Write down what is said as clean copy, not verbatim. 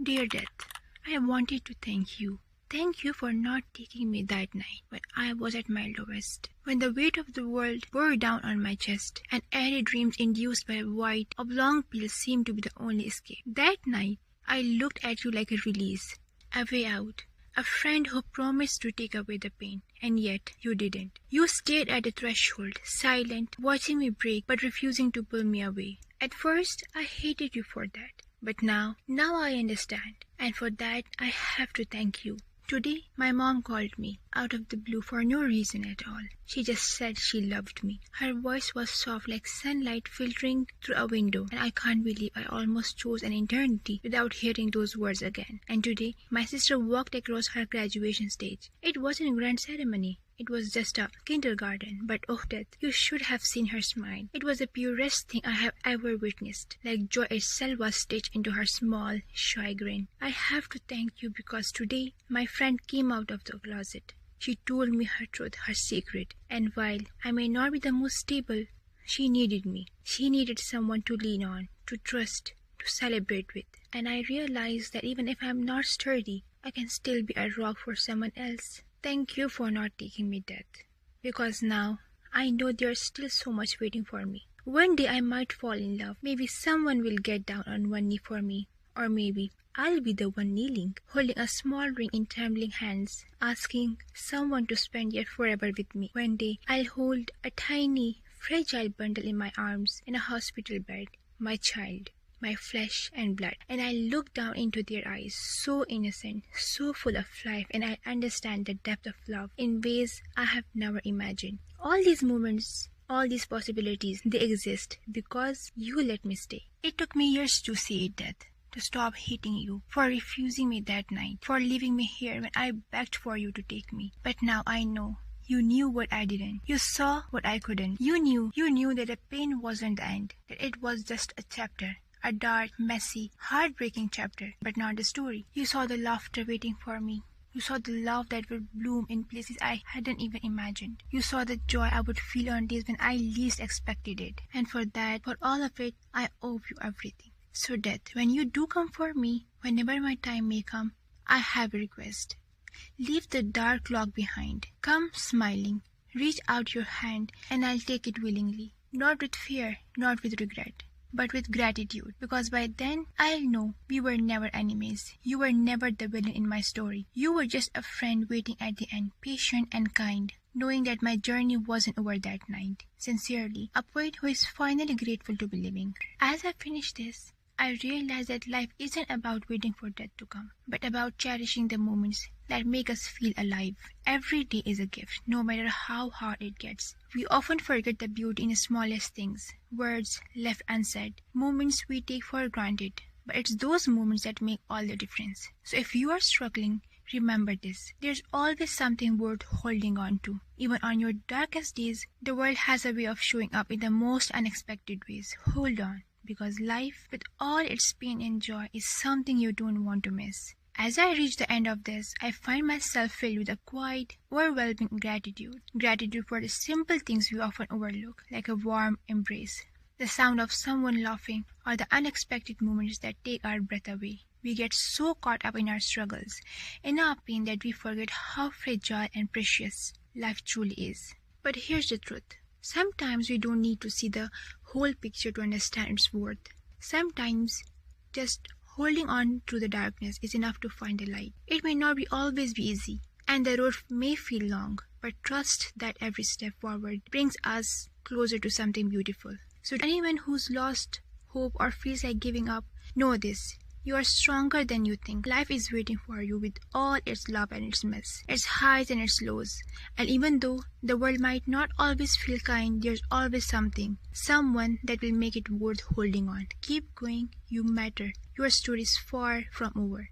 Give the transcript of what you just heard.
Dear Death, I wanted to thank you. Thank you for not taking me that night when I was at my lowest, when the weight of the world bore down on my chest, and airy dreams induced by a white, oblong pill seemed to be the only escape. That night, I looked at you like a release, a way out, a friend who promised to take away the pain, and yet you didn't. You stayed at the threshold, silent, watching me break, but refusing to pull me away. At first, I hated you for that. But now I understand, and for that I have to thank you. Today, my mom called me, out of the blue for no reason at all. She just said she loved me. Her voice was soft like sunlight filtering through a window, and I can't believe I almost chose an eternity without hearing those words again. And today, my sister walked across her graduation stage. It wasn't a grand ceremony. It was just a kindergarten, but oh Death, you should have seen her smile. It was the purest thing I have ever witnessed. Like joy itself was stitched into her small, shy grin. I have to thank you because today my friend came out of the closet. She told me her truth, her secret, and while I may not be the most stable, she needed me. She needed someone to lean on, to trust, to celebrate with. And I realized that even if I'm not sturdy, I can still be a rock for someone else. Thank you for not taking me, Death, because now I know there's still so much waiting for me. One day I might fall in love. Maybe someone will get down on one knee for me, or maybe I'll be the one kneeling, holding a small ring in trembling hands, asking someone to spend yet forever with me. One day I'll hold a tiny, fragile bundle in my arms in a hospital bed, my child, my flesh and blood, and I look down into their eyes, so innocent, so full of life, and I understand the depth of love in ways I have never imagined. All these moments, all these possibilities, they exist because you let me stay. It took me years to see it, Death, to stop hating you, for refusing me that night, for leaving me here when I begged for you to take me. But now I know. You knew what I didn't. You saw what I couldn't. You knew that the pain wasn't the end, that it was just a chapter. A dark, messy, heartbreaking chapter, but not the story. You saw the laughter waiting for me. You saw the love that would bloom in places I hadn't even imagined. You saw the joy I would feel on days when I least expected it. And for that, for all of it, I owe you everything. So Death, when you do come for me, whenever my time may come, I have a request. Leave the dark clock behind. Come smiling. Reach out your hand and I'll take it willingly. Not with fear, not with regret, but with gratitude, because by then I'll know we were never enemies. You were never the villain in my story. You were just a friend waiting at the end, patient and kind, knowing that my journey wasn't over that night. Sincerely, a poet who is finally grateful to be living. As I finish this, I realize that life isn't about waiting for death to come, but about cherishing the moments that make us feel alive. Every day is a gift, no matter how hard it gets. We often forget the beauty in the smallest things, words left unsaid, moments we take for granted. But it's those moments that make all the difference. So if you are struggling, remember this. There's always something worth holding on to. Even on your darkest days, the world has a way of showing up in the most unexpected ways. Hold on, because life, with all its pain and joy, is something you don't want to miss. As I reach the end of this, I find myself filled with a quiet, overwhelming gratitude. Gratitude for the simple things we often overlook, like a warm embrace, the sound of someone laughing, or the unexpected moments that take our breath away. We get so caught up in our struggles, in our pain, that we forget how fragile and precious life truly is. But here's the truth. Sometimes we don't need to see the whole picture to understand its worth. Sometimes just holding on through the darkness is enough to find the light. It may not always be easy, and the road may feel long, but trust that every step forward brings us closer to something beautiful. So to anyone who's lost hope or feels like giving up, know this. You are stronger than you think. Life is waiting for you with all its love and its mess, its highs and its lows. And even though the world might not always feel kind, there's always someone that will make it worth holding on. Keep going. You matter. Your story is far from over.